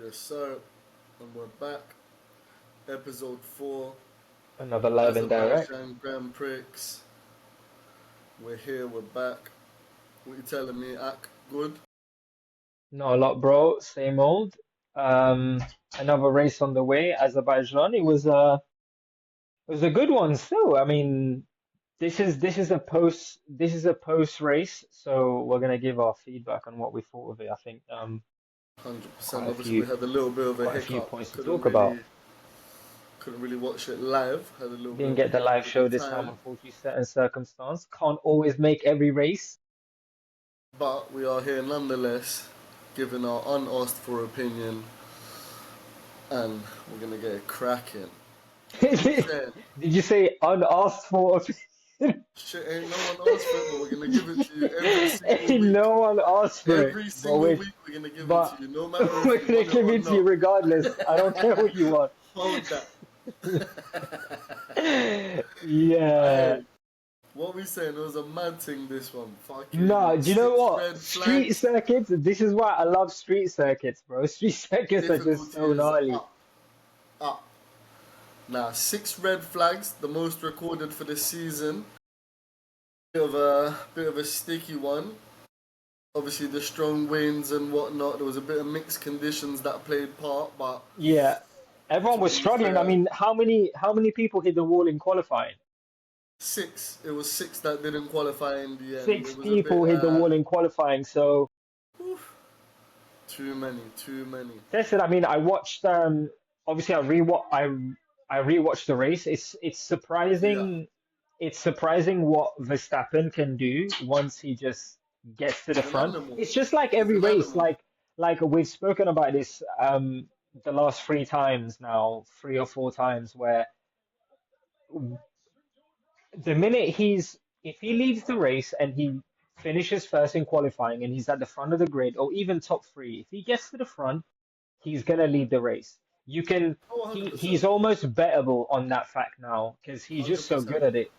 Yes, sir. And we're back. Episode 4. Another live and direct. Azerbaijan Grand Prix. We're here, we're back. What you telling me, Ak? Good? Not a lot, bro. Same old. Um, Another race on the way, Azerbaijan. It was a good one still. I mean, this is a post race, so we're gonna give our feedback on what we thought of it. I think 100%. quite a Obviously, we few had a little bit of a quite a few hiccup. points to Couldn't talk about. really, couldn't really watch it live. Had a little bit Didn't of a get the hiccup live with the show this time, time. unfortunately, certain circumstance. Can't always make every race. But we are here nonetheless, giving our unasked for opinion. And we're going to get it cracking. What we Did saying? you say unasked for? Shit, ain't no one asked for it, but we're going to give it to you every single Ain't week. no one asked for it, Every but single week we're gonna give it to but you, no matter if we're you gonna want it give or it to you not. regardless. I don't care what you want. Hold that. Yeah. Hey, what we saying? It was a mad thing. This one, No, fucking do you know six what? red Street flags. circuits, this is why I love street circuits, bro. Street circuits are just Difficulty so is gnarly. up, up. Now, six red flags, the most recorded for the season. Bit of a sticky one. Obviously, the strong winds and whatnot. There was a bit of mixed conditions that played part, but Yeah. Everyone to was be struggling. I fair, mean, how many people hit the wall in qualifying? six. It was six that didn't qualify in the end. Six It was a bit people hit the wall in qualifying. So oof, too many, too many. that's it. I mean, I watched obviously I rewatched the race. It's Yeah, surprising what Verstappen can do once he just gets to the he's an front. animal. It's just like He's every an race, animal. like we've spoken about this the last three times now, three or four times, where the minute if he leads the race and he finishes first in qualifying and he's at the front of the grid or even top three, if he gets to the front, he's gonna lead the race. You can Oh, 100%. he's almost bettable on that fact now because he's just so 100%. good at it.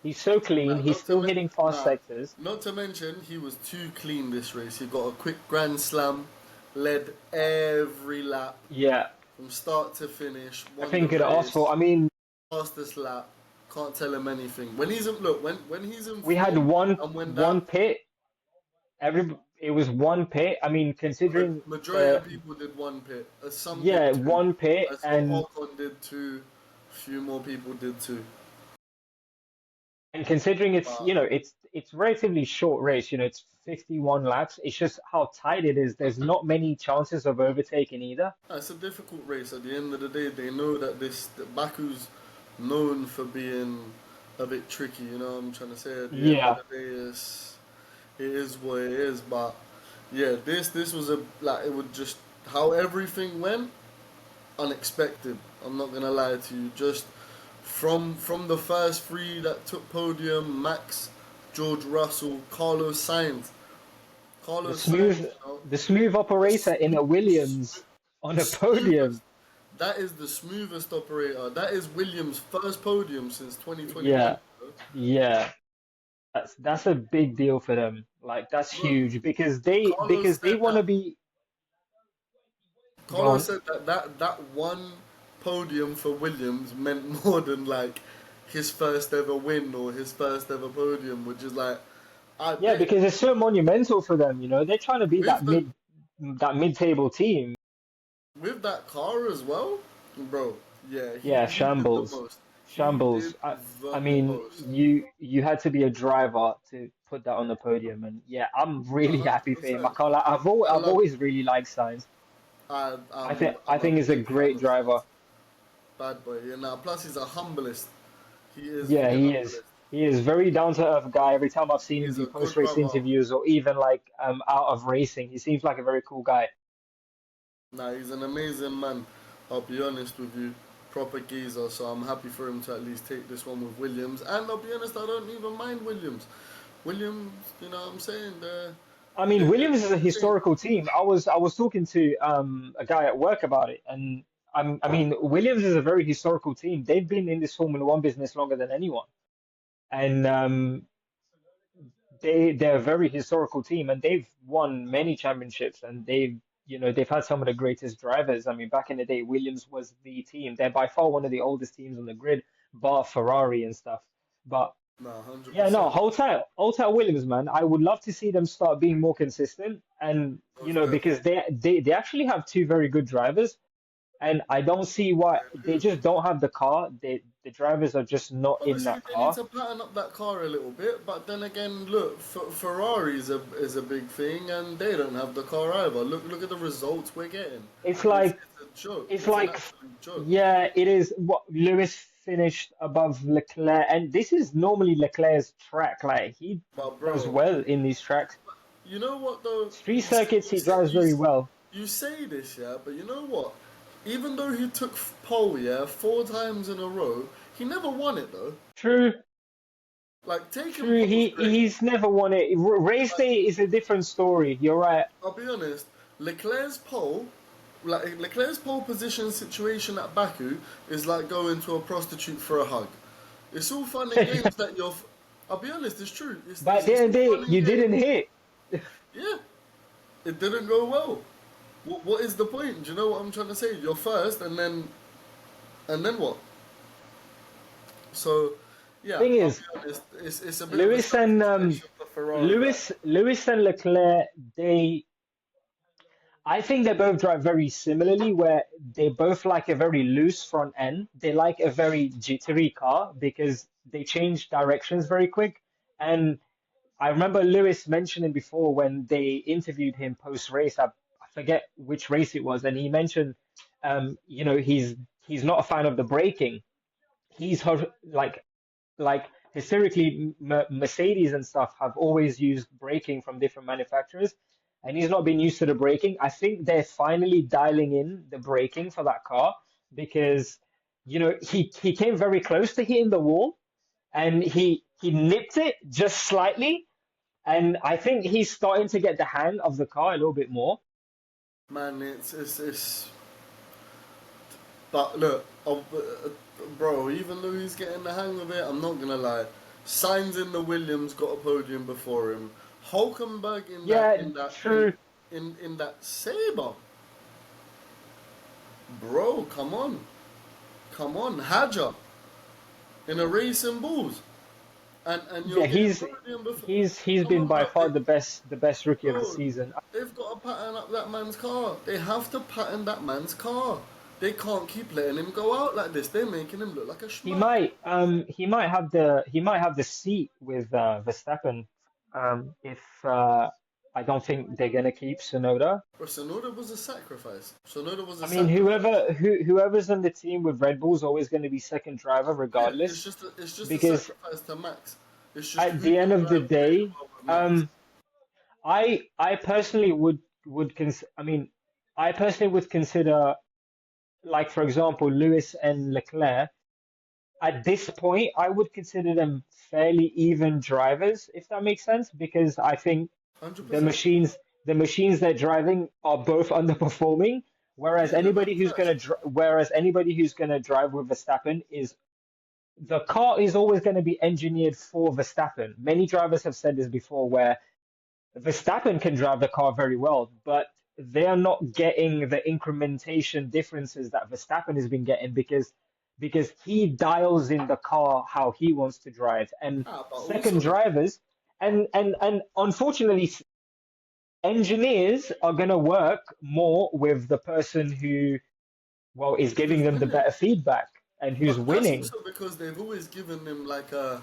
He's so clean. Nah, He's still hitting fast sectors. not to mention he was too clean this race. He got a quick grand slam, led every lap Yeah, from start to finish, I won the think it asked for. race, I mean, fastest lap. Can't tell him anything. When he's in look, when he's in we had form, one and when one that pit. It was one pit. I mean, considering majority the of people did one pit, some did yeah two. one pit I saw and Ocon did two, a few more people did two. considering it's But it's relatively short race. It's 51 laps. It's just how tight it is. There's not many chances of overtaking either. it's a difficult race. At the end of the day, they know that Baku's known for being a bit tricky. You know what I'm trying to say? At the end of Yeah. the day, it is what it is. But yeah, this was a like it would just how everything went unexpected. I'm not gonna lie to you. Just from the first three that took podium, Max, George Russell, The Carlos Sainz. smooth the smooth operator in a Williams on the a podium. smoothest. That is the smoothest operator. That is Williams' first podium since 2021. Yeah. Yeah. That's a big deal for them. Like that's Bro, huge because they Carlos said want that. to be Carlos gone. said that one podium for Williams meant more than like his first ever win or his first ever podium, which is like I Yeah, bet because it's so monumental for them, They're trying to be with the that mid-table team. with that car as well, bro. Yeah, Yeah, he did the shambles. most. He did Shambles. I the mean, most. you had to be a driver to put that on the podium, and yeah, I'm A really hundred happy for him. I percent. can't lie. I I've love. always really liked Sainz. I I'm a think he's a big fan great of driver. Sainz. Bad boy. Yeah, now plus he's a humblest. He is Yeah, the he is. humblest. He is very down to earth guy. Every time I've seen him He's do a post good race brother. interviews or even like out of racing, he seems like a very cool guy. Nah, he's an amazing man. I'll be honest with you. Proper geezer, so I'm happy for him to at least take this one with Williams. And I'll be honest, I don't even mind Williams. Williams, you know what I'm saying? I mean, They're Williams is a doing the thing. historical team. I was talking to a guy at work about it, and I mean, Williams is a very historical team. They've been in this Formula One business longer than anyone, and they're a very historical team, and they've won many championships, and they've they've had some of the greatest drivers. I mean, back in the day, Williams was the team. They're by far one of the oldest teams on the grid, bar Ferrari and stuff. But No, yeah, no, 100%. hold tight, Williams, man. I would love to see them start being more consistent, and Most because definitely. they actually have two very good drivers, and I don't see why They they do. just don't have the car. The drivers are just not in Obviously, that they need car. to pattern up that car a little bit, but then again, look, Ferrari is a big thing, and they don't have the car either. Look at the results we're getting. It's It's, like it's a joke. it's It's an like absolute joke. yeah, it is what Lewis finished above Leclerc, and this is normally Leclerc's track. Like he But does bro, well in these tracks. you know what though? Street circuits, he drives very well. You say this, yeah, but you know what? Even though he took pole, yeah, 4 times in a row, he never won it though. True, Like taking true. pole's He great. he's never won it. Race Like, day is a different story. You're right. I'll be honest, Leclerc's pole, like Leclerc's pole position situation at Baku is like going to a prostitute for a hug. It's all fun and games that you're. I'll be honest, it's true. It's, But at it's, the it's end of all the day, fun and you didn't games. hit. Yeah, it didn't go well. What is the point? Do you know what I'm trying to say? You're first, and then what? So, yeah, Thing I'll is, be honest. It's a bit of a Lewis sad and situation for Ferrari right Lewis and Leclerc, I think they both drive very similarly, where they both like a very loose front end. They like a very jittery car because they change directions very quick. And I remember Lewis mentioning before when they interviewed him post race, I forget which race it was, and he mentioned, he's not a fan of the braking. He's like historically Mercedes and stuff have always used braking from different manufacturers, and he's not been used to the braking. I think they're finally dialing in the braking for that car because he came very close to hitting the wall and he nipped it just slightly, and I think he's starting to get the hang of the car a little bit more. Man, it's. But look, bro, even though he's getting the hang of it, I'm not gonna lie. Signs in the Williams got a podium before him. Hulkenberg in that Yeah, in that true. in that Saber, bro. Come on, Hadja in a racing bulls, and you're Yeah, getting he's podium before. he's Come been on, by bro. far the best rookie of the Bro, season. they've got to pattern up that man's car. They have to pattern that man's car. They can't keep letting him go out like this. They're making him look like a He schmuck. might he might have the seat with Verstappen if I don't think they're gonna keep Sonoda. Bro, Sonoda was a sacrifice. Sonoda was a I mean, sacrifice. whoever's on the team with Red Bull is always going to be second driver Yeah, regardless, it's just a because sacrifice to Max. It's just at who the end can of the drive really day, well with Max. um, I personally I mean, I personally would consider, like for example, Lewis and Leclerc. At this point, I would consider them fairly even drivers, if that makes sense, because I think the 100%. machines the machines they're driving are both underperforming. Whereas Yeah, they're anybody both who's trash. gonna drive with Verstappen is the car is always going to be engineered for Verstappen. Many drivers have said this before, where Verstappen can drive the car very well, but they are not getting the incrementation differences that Verstappen has been getting because he dials in the car how he wants to drive. And Ah, but second also, drivers and unfortunately engineers are going to work more with the person who, well, is giving who's them the winning? better feedback and who's But that's winning. also because they've always given him like a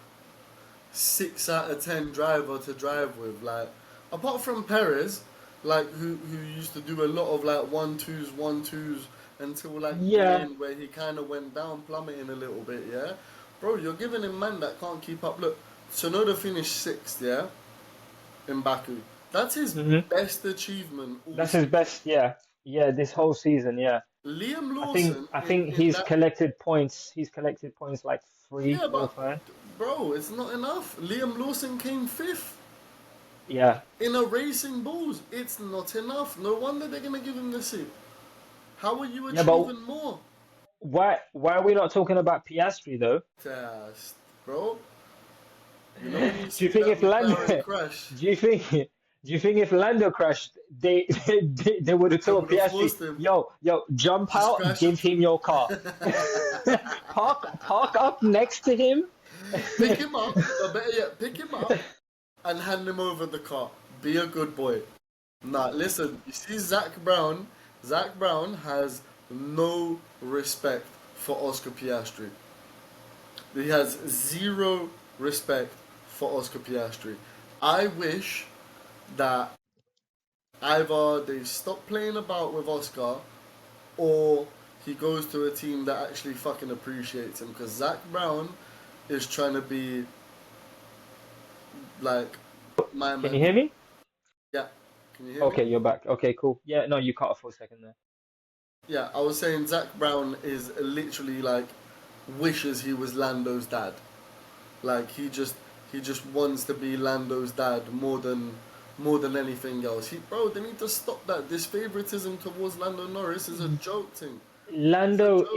6 out of 10 driver to drive with. Like apart from Perez, like who used to do a lot of like one twos until like the Yeah, end where he kind of went down plummeting a little bit. Yeah, bro, you're giving him man that can't keep up. Look, Sonoda finished sixth. Yeah, in Baku. That's his hmm best achievement all that's his season. best. Yeah, yeah, this whole season. Yeah, Liam I think Lawson I in, think in he's that. collected points. He's collected points like three, Yeah, four but times. bro, it's not enough. Liam Lawson came fifth. Yeah. In a racing bulls, it's not enough. No wonder they're gonna give him the seat. How are you Yeah, but achieving more? why are we not talking about Piastri though? Test, bro. You know when you Do you see think that if Land McLaren crash, do you think Do you think if Lando crashed, they would have They told would have Piastri, forced him. yo, jump Just out, crash give into him your car, park up next to him. pick him up, or better yet, pick him up and hand him over the car. Be a good boy. Nah, listen, you see Zach Brown? Zach Brown has no respect for Oscar Piastri. He has zero respect for Oscar Piastri. I wish that either they stop playing about with Oscar or he goes to a team that actually fucking appreciates him because Zach Brown is trying to be like my Can you man. hear me? Yeah, can you hear me? Okay, you're back. Okay, cool. Yeah, no, you cut off for a second there. Yeah, I was saying Zach Brown is literally like wishes he was Lando's dad. Like he just wants to be Lando's dad more than anything else. Bro, they need to stop that. This favoritism towards Lando Norris is a joke thing. It's a joke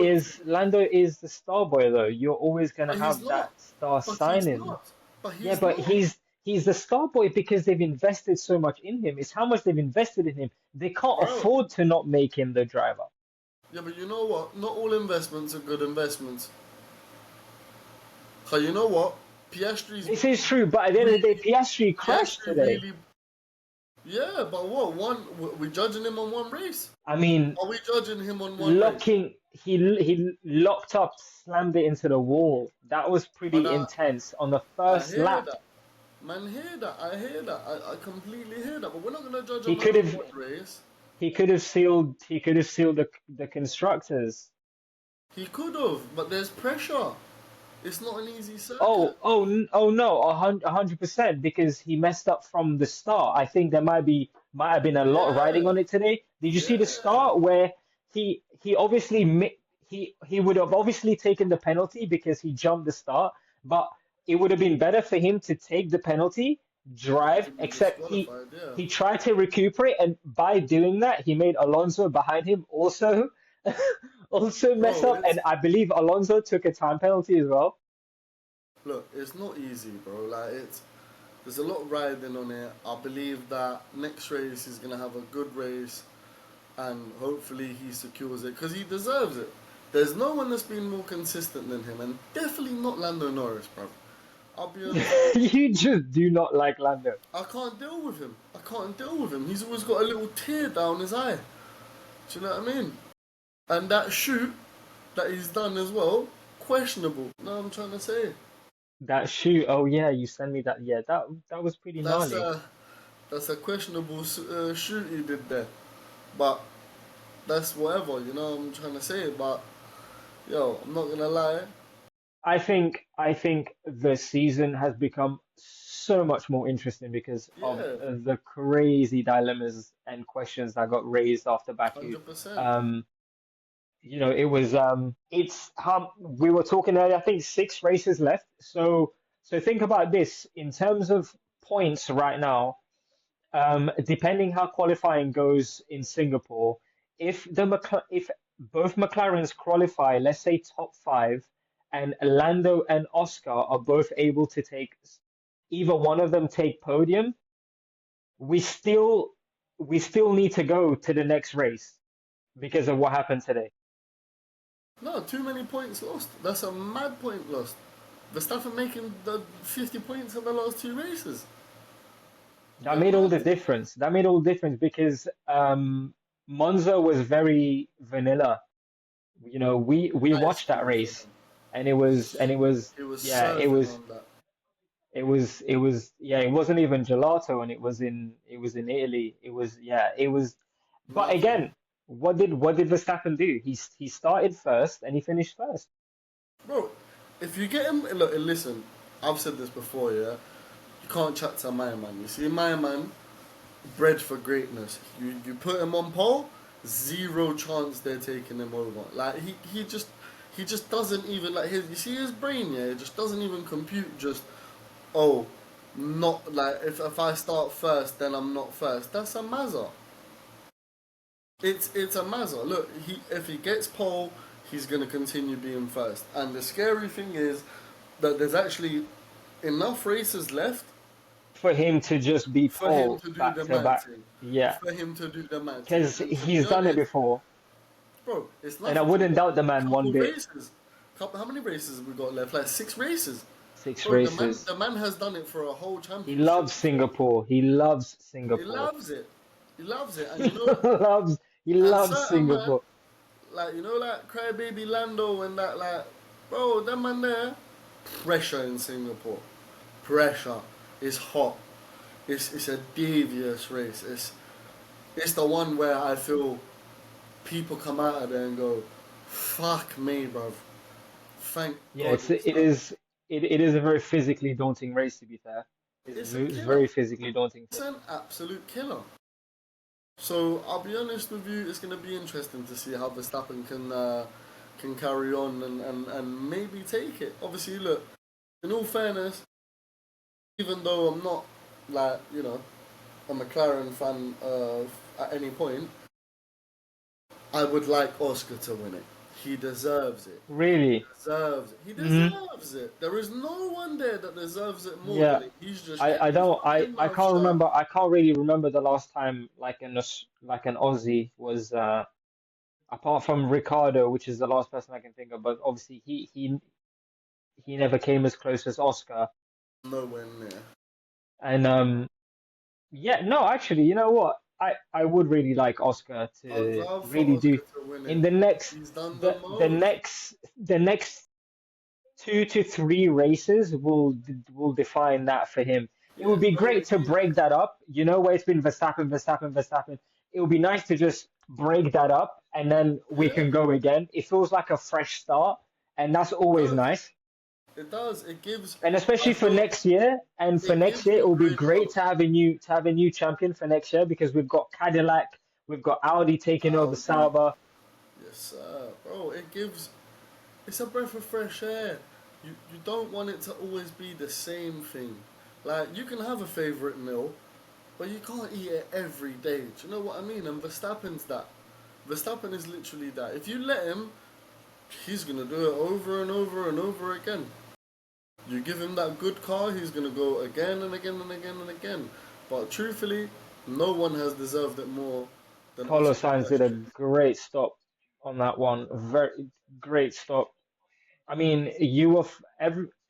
thing. Lando is the star boy though. You're always gonna But he's have that not. star But he's signing. not. But Yeah, he's but not. he's the star boy because they've invested so much in him. It's how much they've invested in him. They can't Bro. afford to not make him the driver. Yeah, but you know what? Not all investments are good investments. So you know what? Piastri's This is true, but at the end of the day, really, Piastri crashed Piastri today. really. Yeah, but what? We judging him on one race? I mean, Are we judging him on one race? locking he locked up, slammed it into the wall. That was But pretty intense on the I first hear lap. that. Man, hear that. I hear that. I completely hear that. But we're not gonna judge a He man could on have one race. he could have sealed the constructors. He could have, but there's pressure. It's not an easy Oh, circuit. oh no, 100% because he messed up from the start. I think there might have been a lot riding Yeah, on it today. Did you see the yeah. start where he obviously he would have obviously taken the penalty because he jumped the start, but it would have been better for him to take the penalty, drive, To be except disqualified, yeah. he tried to recuperate and by doing that he made Alonso behind him also also mess Bro, up and I believe Alonso took a time penalty as well. look, it's not easy, bro. Like there's a lot riding on it. I believe that next race he's gonna have a good race, and hopefully he secures it because he deserves it. There's no one that's been more consistent than him, and definitely not Lando Norris, bro. I'll be honest with you. You just do not like Lando. I can't deal with him. I can't deal with him. He's always got a little tear down his eye. Do you know what I mean? And that shoot that he's done as well, questionable. No, I'm trying to say That shoot, oh yeah, you sent me that. Yeah, that was pretty that's gnarly. a questionable shoot he did there. But that's whatever. You know what I'm trying to say. But yo, I'm not gonna lie. I think the season has become so much more interesting because of Yeah, the crazy dilemmas and questions that got raised after Baku. 100%. Um, it was it's we were talking earlier, I think 6 races left. So think about this in terms of points right now. Depending how qualifying goes in Singapore, if both McLarens qualify, let's say top 5, and Lando and Oscar are both able to take either one of them take podium, we still we still need to go to the next race because of what happened today. No, too many points lost. That's a mad point lost. Verstappen making the 50 points in the last 2 races. That You're made all mad. the difference. That made all the difference because Monza was very vanilla. We That is watched that true for race him. and it was He was yeah serving on that. it wasn't even gelato and it was in Italy. But Nothing. again, what did Verstappen do? He started first and he finished first. Bro, if you get him, look, listen, I've said this before, yeah? You can't chat to my man. You see, my man, bred for greatness. You put him on pole, zero chance they're taking him over. Like, he just doesn't even, like, you see his brain, yeah? It just doesn't even compute just, oh, not, like, if I start first, then I'm not first. That's a mazza. It's a mazza. Look, if he gets pole, he's gonna continue being first. And the scary thing is that there's actually enough races left for him to just be for him pole to do back the to mad back. thing, Yeah, for him to do the mad thing. because And to be he's done it honest, before, bro, it's and I nothing. wouldn't doubt the A man one couple bit. races. How many races have we got left? Like 6 races. Six Bro, races. the man has done it for a whole He championship loves before. Singapore. He loves He Singapore. loves it. He loves it. And He loves he and loves certain man, Singapore. like like Crybaby Lando and that, like, bro, that man there, pressure in Singapore, pressure. It's hot. It's a devious race. It's the one where I feel people come out of there and go, fuck me, bruv. Thank Yeah, God it's it's it done. is it is a very physically daunting race to be fair. It's a It's killer. very physically daunting. It's an absolute killer. So I'll be honest with you, it's going to be interesting to see how Verstappen can carry on and maybe take it. Obviously, look, in all fairness, even though I'm not like a McLaren fan at any point, I would like Oscar to win it. He deserves it. He Really? deserves it. He Hmm. deserves it. There is no one there that deserves it more Yeah. than him. He's just I kept his don't fucking I mouth can't shut. remember, I can't really remember the last time like an Aussie was apart from Ricardo, which is the last person I can think of, but obviously he never came as close as Oscar. Nowhere near. And yeah, no, actually, you know what? I would really like Oscar I would to love for really do Oscar to win in it. the next He's done the most. the next 2 to 3 races will define that for him. It Yeah, would be bro. great to break that up, you know, where it's been Verstappen, Verstappen, Verstappen. It would be nice to just break that up and then we Yeah, can go again. It feels like a fresh start, and that's it always does. nice. It does. It gives. And I especially for feel next year, and for it next gives year, the it will be grid great hope. to have a new champion for next year because we've got Cadillac, we've got Audi taking over Audi. Sauber. Yes, sir. Bro, it gives. It's a breath of fresh air. You don't want it to always be the same thing. Like you can have a favorite meal, but you can't eat it every day. Do you know what I mean? And Verstappen's that. Verstappen is literally that. If you let him, he's gonna do it over and over and over again. You give him that good car, he's gonna go again and again and again and again. But truthfully, no one has deserved it more than Carlos Oscar Sainz did a Piastri. great stop on that one, very great stop. I mean,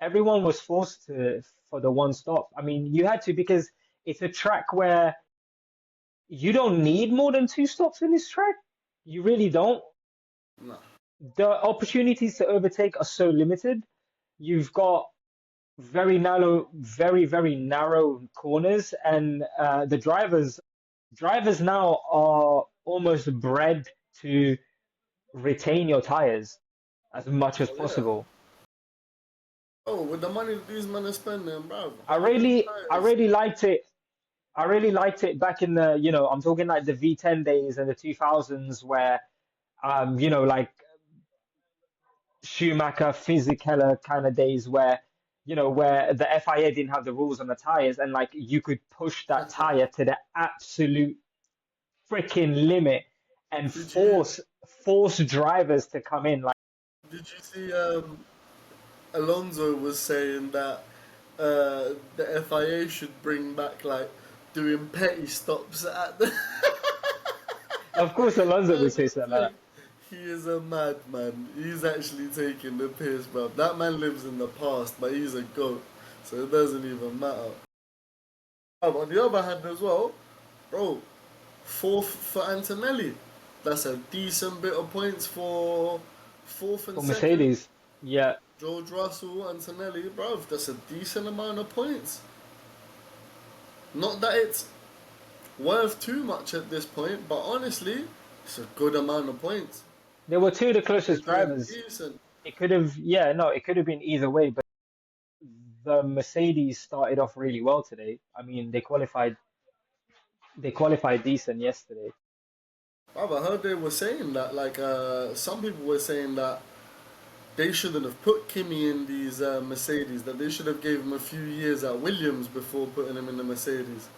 everyone was forced to for the one stop. I mean, you had to because it's a track where you don't need more than 2 stops in this track. You really don't. Nah. The opportunities to overtake are so limited. You've got very narrow corners, and the drivers now are almost bred to retain your tires as much as Oh yeah. possible. Oh, with the money that these men are spending, bro, I how many really, I tires? really liked it. I really liked it back in the, I'm talking like the V10 days and the 2000s where, like Schumacher, Fisichella kind of days where the FIA didn't have the rules on the tires and like you could push that tire to the absolute freaking limit and Did you force drivers to come in. Like, did you see Alonso was saying that the FIA should bring back like doing petty stops at the of course, Alonso would at say the something like thing. He is a madman. He's actually taking the piss, bro. That man lives in the past, but he's a goat, so it doesn't even matter. On the other hand, as well, bro, fourth for Antonelli. That's a decent bit of points for fourth that and for second. Mercedes. Yeah, George Russell, Antonelli, bro, that's a decent amount of points. Not that it's worth too much at this point, but honestly, it's a good amount of points. they were two of the They're closest doing drivers. decent. It could have, yeah, no, it could have been either way, but the Mercedes started off really well today. I mean, they qualified decent yesterday. Bro, I heard they were saying that, like, some people were saying that they shouldn't have put Kimi in these Mercedes, that they should have gave him a few years at Williams before putting him in the Mercedes.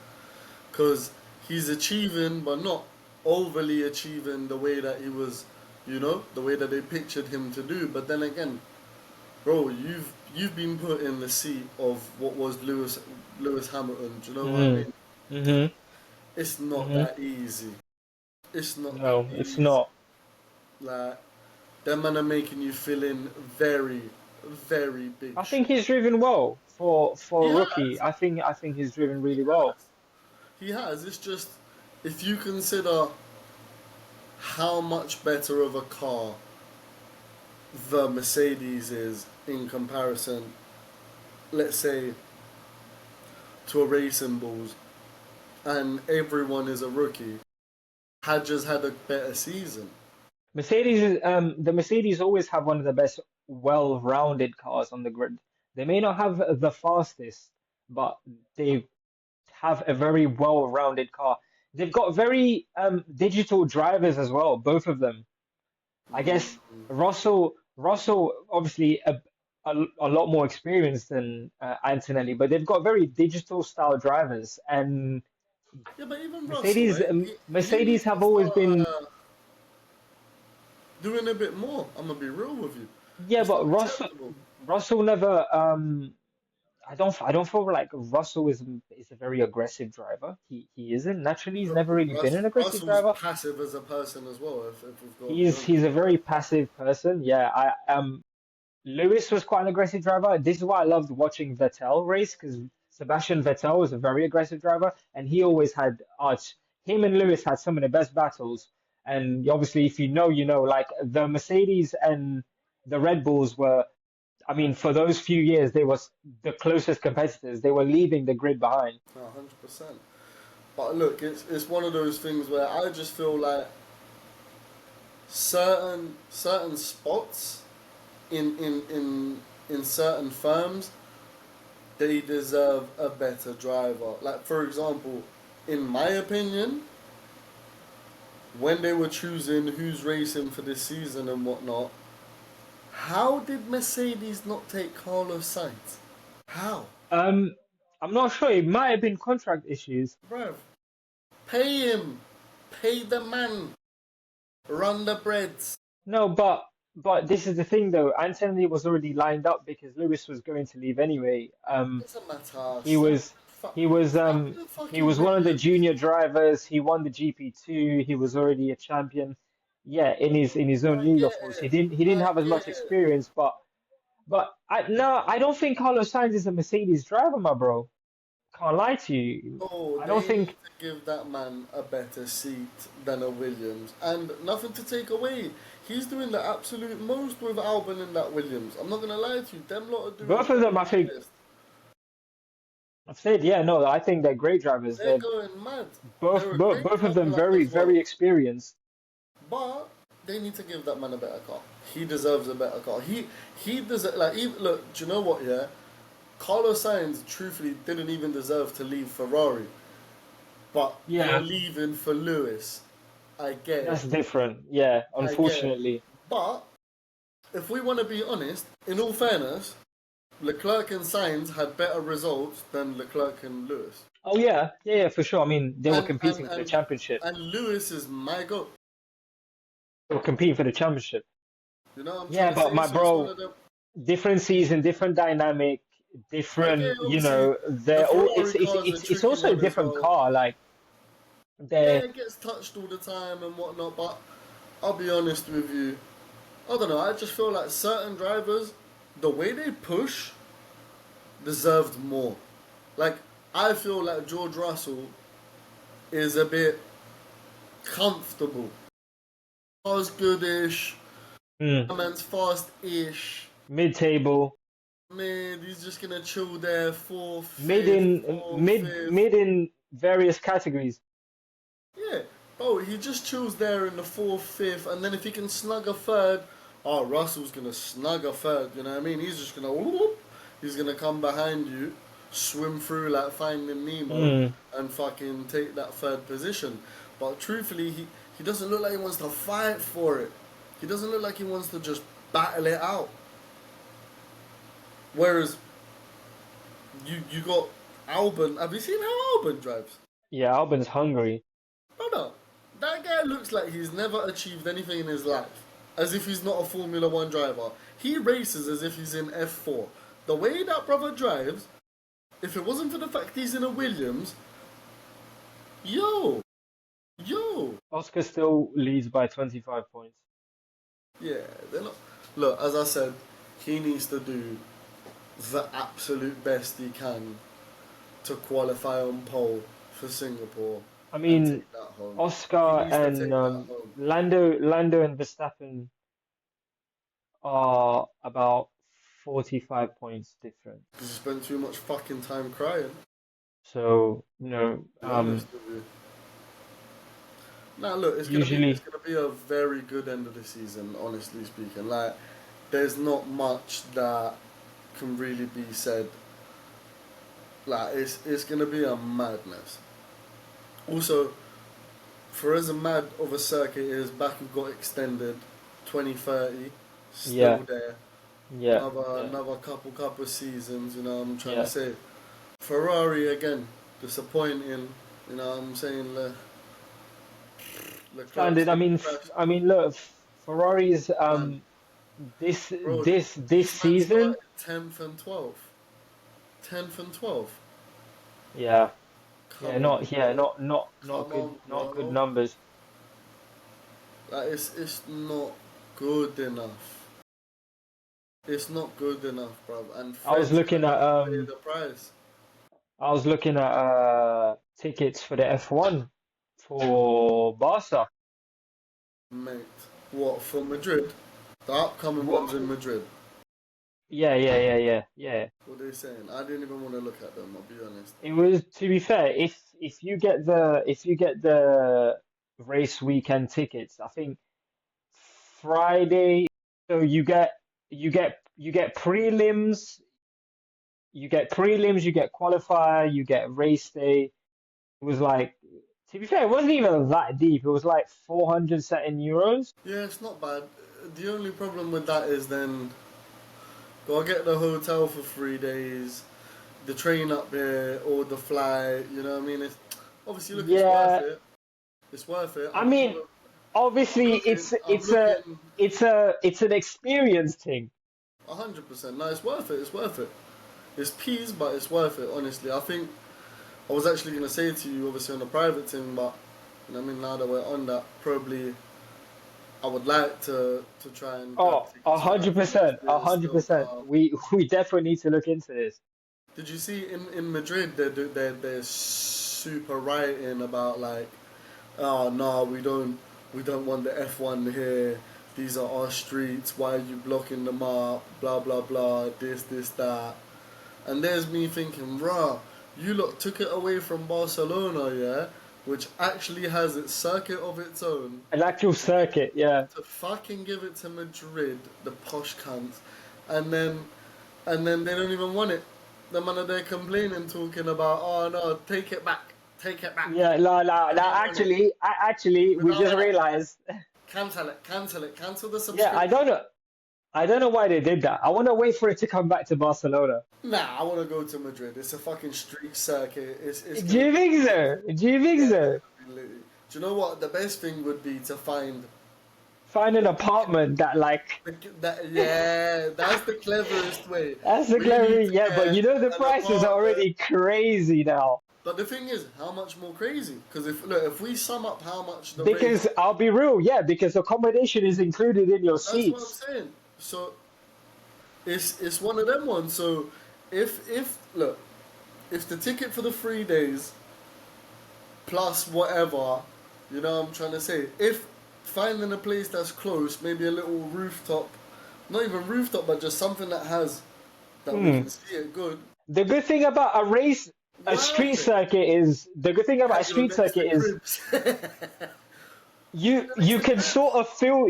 Because he's achieving, but not overly achieving the way that he was, the way that they pictured him to do. But then again, bro, you've been put in the seat of what was Lewis Hamilton. Do you know what I Mm. mean? Mm-hmm. It's not Mm-hmm. that easy. It's not that No, it's easy. not. Like them man are making you feel in very, very big I think shoes. he's driven well for He a rookie. has. I think he's driven He really well. has. He has. It's just if you consider how much better of a car the Mercedes is in comparison, let's say, to a Racing Bulls, and everyone is a rookie, had just had a better season. The Mercedes always have one of the best well-rounded cars on the grid. They may not have the fastest, but they have a very well-rounded car. They've got very digital drivers as well, both of them. I guess Russell obviously a lot more experienced than Antonelli, but they've got very digital style drivers, and Yeah, but even Russell, Mercedes right? He Mercedes needs to have always start been. doing a bit more. I'm gonna be real with you. Yeah, It's not but acceptable. Russell never I don't feel like Russell is a very aggressive driver. He isn't. Naturally, he's never really been an aggressive Russell's driver. passive as a person as well. If we've got to be He's a honest. very passive person. Yeah, I Lewis was quite an aggressive driver. This is why I loved watching Vettel race because Sebastian Vettel was a very aggressive driver, and he always had arch. Him and Lewis had some of the best battles. And obviously, if you know, you know. Like the Mercedes and the Red Bulls were. I mean, for those few years, they was the closest competitors. They were leaving the grid behind. 100%. But look, it's one of those things where I just feel like certain spots in certain firms they deserve a better driver. Like for example, in my opinion, when they were choosing who's racing for this season and whatnot, how did Mercedes not take Carlos Sainz? How? Um, I'm not sure. It might have been contract issues. Bruv, pay him. Pay the man. Run the breads. No, but this is the thing though. Anthony was already lined up because Lewis was going to leave anyway. Doesn't matter. He was he was Slap um the he fucking was one of the Williams. junior drivers. He won the GP2. He was already a champion. Yeah, in his own I league, get of course. He it. didn't I have as get much it. experience, but I don't think Carlos Sainz is a Mercedes driver, my bro. Can't lie to you. Oh, I don't they need think. to give that man a better seat than a Williams. And nothing to take away. He's doing the absolute most with Albon in that Williams. I'm not gonna lie to you. Them lot are doing Both of their them, I think, best. I've said, yeah, no, I think they're great drivers. They're They're going mad. both, They're a both, great both of them couple up very, as well. very experienced. But they need to give that man a better car. He deserves a better car. He deserves like even, look. Do you know what? Yeah, Carlos Sainz truthfully didn't even deserve to leave Ferrari. But you're Yeah, leaving for Lewis. I get that's it. different. Yeah, I get it. unfortunately. But if we want to be honest, in all fairness, Leclerc and Sainz had better results than Leclerc and Lewis. Oh yeah, yeah, yeah, for sure. I mean, they were And and competing for the and championship. and Lewis is my goat. They were competing for the championship. You know what I'm trying Yeah, to but say? my So it's one bro, of them. different season, different dynamic, I get different. obviously the They're all. Ferrari car is a It's tricky also a one as different well. car. Like Yeah, they're. it gets touched all the time and whatnot, but I'll be honest with you. I don't know, I just feel like certain drivers, the way they push, deserved more. Like, I feel like George Russell is a bit comfortable. Car's goodish, Mm, my man's fast-ish. mid-table. Man, he's just gonna chill there, fourth, fifth. Mid in various categories. Yeah, bro, he just chills there in the fourth, fifth, and then if he can snug a third, oh, Russell's gonna snug a third. You know what I mean? He's just gonna, whoop, he's gonna come behind you, swim through like Finding Nemo, Mm. and fucking take that third position. But truthfully, he doesn't look like he wants to fight for it. He doesn't look like he wants to just battle it out. Whereas you got Albon. Have you seen how Albon drives? Yeah, Albon's hungry. Brother, that guy looks like he's never achieved anything in his life. as if he's not a Formula One driver. He races as if he's in F4. The way that brother drives, if it wasn't for the fact he's in a Williams, yo, yo, Oscar still leads by 25 points. yeah, they're not. Look, as I said, he needs to do the absolute best he can to qualify on pole for Singapore I and mean, take that home. He Oscar needs to and take that home. Lando and Verstappen are about 45 points different. Because he spent too much fucking time crying. So, To be honest with you. Now look, it's usually, gonna be a very good end of the season, honestly speaking. Like, there's not much that can really be said. Like, it's gonna be a madness. Also, for as a mad of a circuit is, Baku got extended 2030, still yeah, there. yeah, yeah, Another couple of seasons, you know what I'm trying to yeah. say. Ferrari again, disappointing, you know what I'm saying, Leclerc's Standard. I getting mean, crashed. look, Ferrari's Man, bro, this these men season, started 10th and 12th. 10th and 12th. yeah, Come on, bro. not Come good, on, not good bro. numbers. Like, it's not good enough. It's not good enough, bro. And I was Fred's looking gonna at have to pay the price, tickets for the F1 for Barca. mate. What, for Madrid? The upcoming ones in Wha- Madrid. Yeah. What are they saying? I didn't even want to look at them, I'll be honest. It was, to be fair, if you get the race weekend tickets, I think Friday, so you get prelims, you get qualifier, you get race day. It was like, to be fair, it wasn't even that deep. It was like 400 something euros. Yeah, it's not bad. The only problem with that is then go get the hotel for 3 days, the train up there, or the flight. You know what I mean? It's obviously look, it's worth Yeah, it. It's worth it. I mean, I'm obviously looking. I'm it's a looking. it's an experience thing. 100%. No, it's worth it. It's worth it. It's peas, but it's worth it. Honestly, I think I was actually gonna say to you, obviously on a private thing, but you know what I mean. Now that we're on that, probably I would like to try and grab Oh, tickets for that for next a year hundred still. percent. We definitely need to look into this. Did you see in Madrid they're super writing about like, oh no, we don't want the F1 here. These are our streets. Why are you blocking them up? Blah blah blah. This that. And there's me thinking, rah, you lot took it away from Barcelona, yeah, which actually has its circuit of its own, An actual circuit, yeah. to fucking give it to Madrid, the posh cunts, and then and then they don't even want it. The man are there complaining, talking about, oh no, take it back. Yeah, I don't want it. actually, we Without just like, realized. cancel the Yeah, subscription. I don't know why they did that. I want to wait for it to come back to Barcelona. Nah, I want to go to Madrid. It's a fucking street circuit. It's Do gonna you be think so? Do you think yeah. so? Do you know what? The best thing would be to find Find an the apartment that like that. Yeah, that's the cleverest way. that's the We clever need thing. to Yeah, but get you know the an prices are apartment. already crazy now. But the thing is, how much more crazy? Because if we sum up how much the race, Because I'll be real, yeah, because accommodation is included in your that's what I'm seats. saying. So it's one of them ones. So if look, if the ticket for the 3 days plus whatever, you know what I'm trying to say. If finding a place that's close, maybe a little rooftop, not even rooftop, but just something that has that we Hmm. can see it good, The good thing about a street worth it. circuit is the good thing about a Have your street next to circuit is cribs. Next you to can cribs.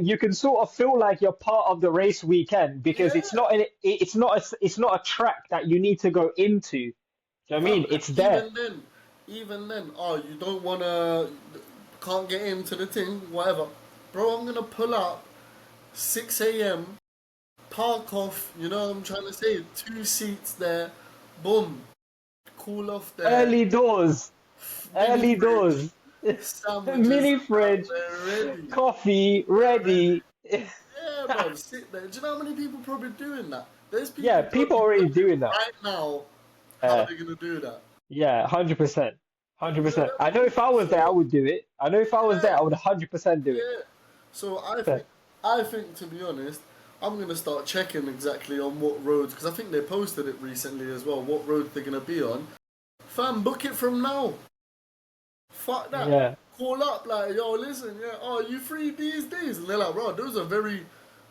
you can sort of feel like you're part of the race weekend because Yeah, it's not a track that you need to go into. Do you know what I fam. mean? And It's there. even then, oh, you don't wanna, can't get into the thing, whatever, bro. I'm gonna pull up 6 a.m. Park off. You know what I'm trying to say? 2 seats there, boom, cool off there, Early doors, mini early fridge, doors, sandwiches mini are down fridge, there ready. coffee They're ready. ready. bro. Sit there. Do you know how many people probably doing that? There's Yeah, people people probably already working doing that. right now. How Uh, they gonna do that? yeah, 100%. You know 100%. what I I know mean? if I was there, I So would do it. I know if I was yeah, there, I would 100% do yeah. So it. I think to be honest, I'm gonna start checking exactly on what roads because I think they posted it recently as well. What roads they're gonna be on. Fam, book it from now. Fuck that. Yeah, Call up like, yo, listen, yeah, oh, you free these days? And they're like, bro, those are very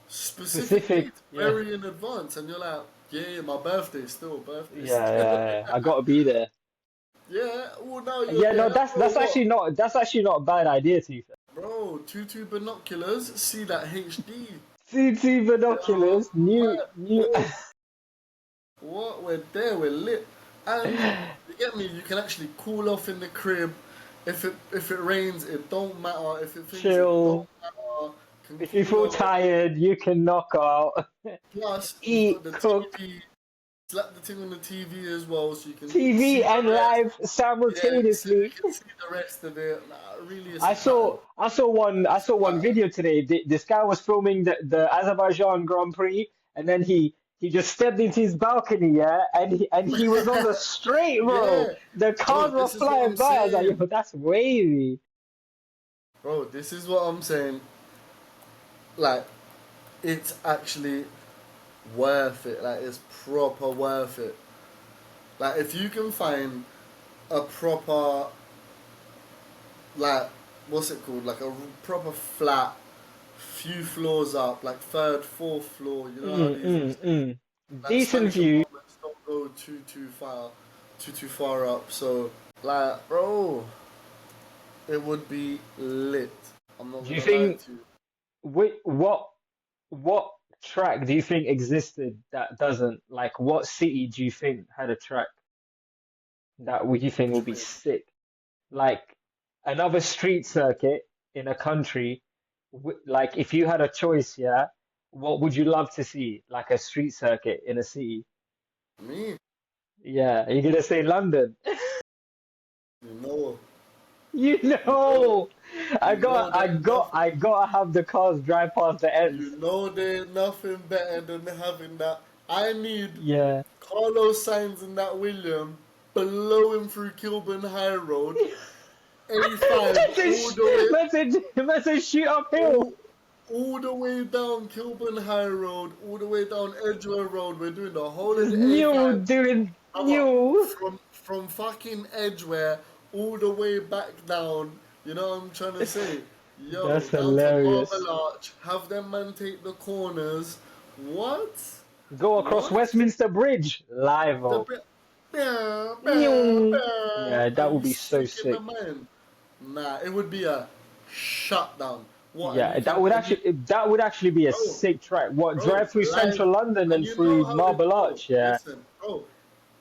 specific specific. dates, Yeah, very in advance. And you're like, yeah, my birthday still, birthday yeah, still. yeah, yeah. I gotta be there. Yeah, well, now you're Yeah, no, there, bro, what? that's actually not a bad idea to you. Bro, two binoculars, see that HD. CT Yeah, binoculars, new. oh, what? We're there, we're lit. And you get me, you can actually cool off in the crib. If it rains, it don't matter. If it thinks it don't Chill. matter, can If you cool feel off. tired, you can knock out, Plus, you've got eat, the cook, TV, slap the thing on the TV as well, so you can see TV the and rest. live Yeah, so you simultaneously. can see the rest of it. Nah, really, it's a pattern. I It's saw a one pattern. video today. This guy was filming the Azerbaijan Grand Prix, and then he just stepped into his balcony, yeah, and he was on the straight, bro. Yeah, The bro, cars were this is what I'm flying by. I was like, saying. yo, that's wavy. Bro, this is what I'm saying. Like, it's actually worth it. Like, it's proper worth it. Like, if you can find a proper, like, what's it called? Like, a proper flat, few floors up, like third, fourth floor. You know how Mm, these mm, mm. like Decent Spanish view. apartments don't go too far up. So, like, bro, it would be lit. I'm not Do you gonna lie think to you. wait, what track do you think existed that doesn't like what city do you think had a track that would you think would be sick? Like another street circuit in a country, like if you had a choice, yeah, what would you love to see? Like a street circuit in a city? Me, Yeah, you're gonna say London. you know, You you know, know, you know that nothing. I gotta have the cars drive past the ends. You know there's nothing better than having that. I need Yeah. Carlos Sainz and that William blowing through Kilburn High Road, A5 all the way, Message shoot uphill. all, all the way down Kilburn High Road, all the way down Edgware Road. We're doing the whole of Just the new A5. doing Brother, new. from fucking Edgware all the way back down. You know what I'm trying to say? Yo, That's down to hilarious. Marble Arch. Have them man take the corners. What? Go across What? Westminster Bridge. Live. The Oh. bah, bah, New. bah. Yeah, Are that would you be so sick in the sick. mind? Nah, it would be a shutdown. What? And Yeah, you can and you, that would actually be a bro, sick track. What, bro, drive through live. central London And and you know through how they, Marble bro, Arch, yeah. listen, bro,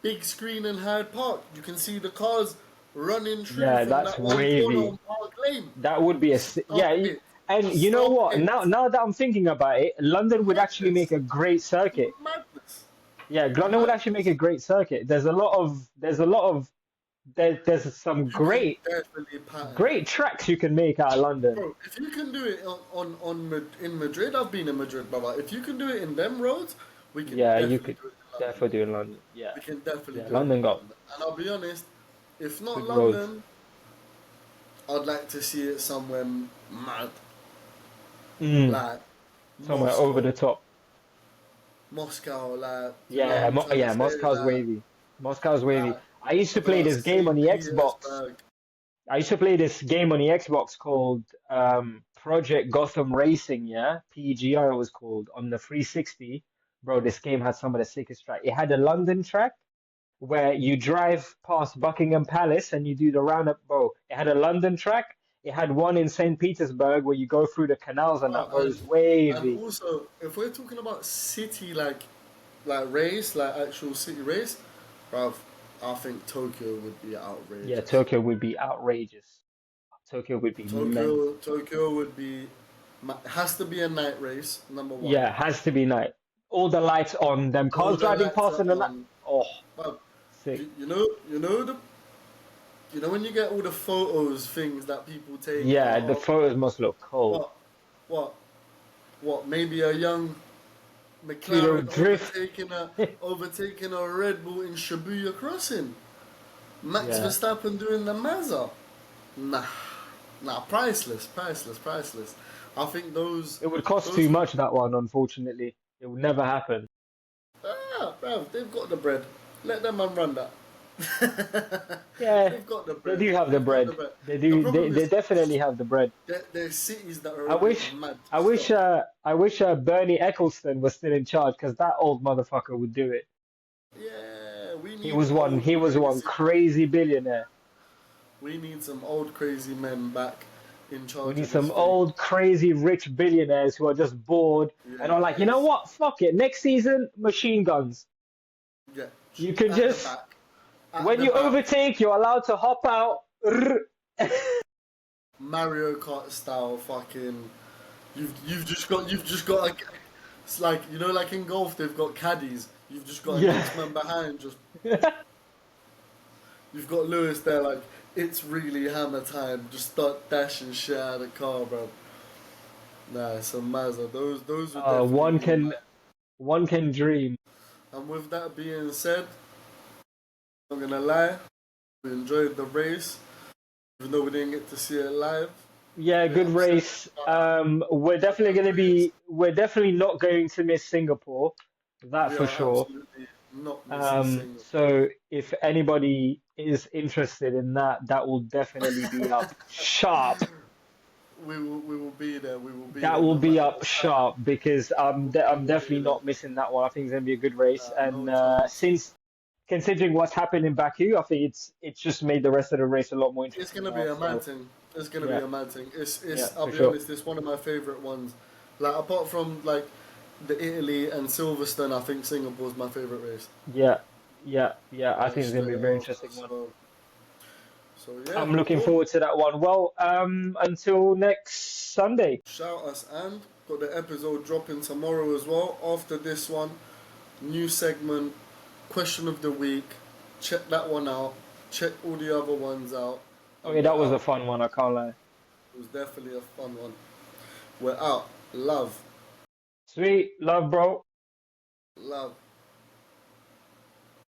big screen in Hyde Park. You can see the cars running through Yeah, from that's that one corner wavy. on Park Lane. That would be yeah, Stop it. and you know Stop what? it. Now that I'm thinking about it, London would actually make Madness. a great circuit. Madness. Yeah, London would actually make Madness. a great circuit. There's some You can great definitely pattern. great tracks you can make out of London. Bro, if you can do it in Madrid, I've been in Madrid, brother. If you can do it in them roads, we can Yeah, you definitely could do it in London. definitely do in London. Yeah, We can definitely yeah, do it London in got London. And I'll be honest, if not good roads. London, I'd like to see it somewhere mad, Mm, like somewhere over Moscow, the top. like you know what Yeah, I'm trying to yeah, say, Moscow's wavy. Moscow's wavy. like I used to play this game on St. the Xbox. Petersburg. I used to play this game on the Xbox called Project Gotham Racing, yeah? PGR it was called on the 360. Bro, this game had some of the sickest track. It had a London track where you drive past Buckingham Palace and you do the roundup. Bro, it had a London track. It had one in St. Petersburg where you go through the canals and that, bro. Bro, It's and wavy. also if we're talking about city like race, like actual city race, bruv, I think Tokyo would be Yeah, outrageous. Tokyo would be outrageous. Tokyo would be mental. Tokyo would be has to be a night race, number one. Yeah, has to be night. All the lights on, them All cars the driving lights past are in the night. on. Oh, Bruv, sick. you know when you get all the photos things that people take, Yeah, the photos must look cold. what what what, maybe a young Do the McLaren drift. overtaking a Red Bull in Shibuya Crossing. Max Yeah, Verstappen doing the Mazda. Nah, priceless, priceless, priceless. I think it would cost those too much, that one, unfortunately. It would never happen. bruv, they've got the bread. Let them man run that. Yeah, They've got the they bread. do have the They've got the bread. bread. They The do. problem They is, definitely have the bread. there's cities that are I a bit wish, mad to I wish, stop. I wish Bernie Ecclestone was still in charge because that old motherfucker would do it. Yeah, He was one. old He was one crazy. crazy billionaire. We need some old crazy men back in We charge need of this some thing. old crazy rich billionaires who are just bored and are like, you know Yes. what? Fuck it. Next season, machine guns. Yeah. You can At the just back. At when the you back. overtake, you're allowed to hop out. Mario Kart style fucking. You've just got like, it's like, like in golf they've got caddies. You've just got a Yeah. next man behind. Just you've got Lewis there like, it's really hammer time. Just start dashing shit out of the car, bro. Nah, some Mazda. Those would Uh, definitely one be can mine. one can dream. And with that being said, I'm not gonna lie, we enjoyed the race, even though we didn't get to see it live. Yeah, A bit good upset, race. but good race. We're definitely not going to miss Singapore. That We for are sure. absolutely not missing Singapore. So if anybody is interested in that, that will definitely be up sharp. We will be there. We will be That there will no be matter up what time. sharp because We I'm will be definitely there. not missing that one. I think it's gonna be a good race. And No chance. since considering what's happened in Baku, I think it's just made the rest of the race a lot more It's interesting gonna be now. a mad So thing. It's gonna be yeah, a mad thing. yeah, I'll for be sure. honest. It's one of my favorite ones. Like apart from like the Italy and Silverstone, I think Singapore's my favorite race. Yeah, yeah, yeah. I think it's gonna Straight be a very over. interesting one. So yeah, I'm looking cool. forward to that one. Well, until next Sunday. Shout us and got the episode dropping tomorrow as well. After this one, new segment, question of the week. Check that one out. Check all the other ones out, Oh and yeah, we're that was a out. fun one. I can't lie. It was definitely a fun one. We're out. Love, Sweet, love, bro. love.